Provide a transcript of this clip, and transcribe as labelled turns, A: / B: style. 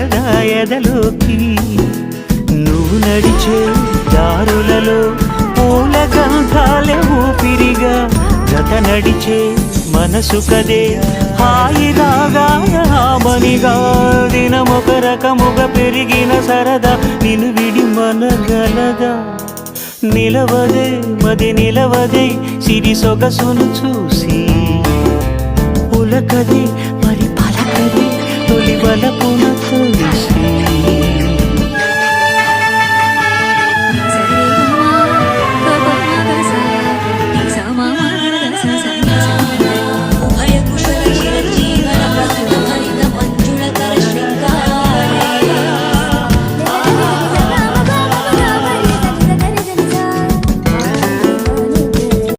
A: సరదా ఎదలోకి నువ్వు నడిచే దారులలో పూల గంధాలే ఊపిరిగా జత నడిచే మనసు కదే హాయి రాగాయమనిగా దినమొక రకముగా పెరిగిన సరదా నిన్ను విడి మనగలదా నిలవదే మది నిలవదే సిరి సొగసును చూసి పులకదే మరి పలకదే తొలి వలపున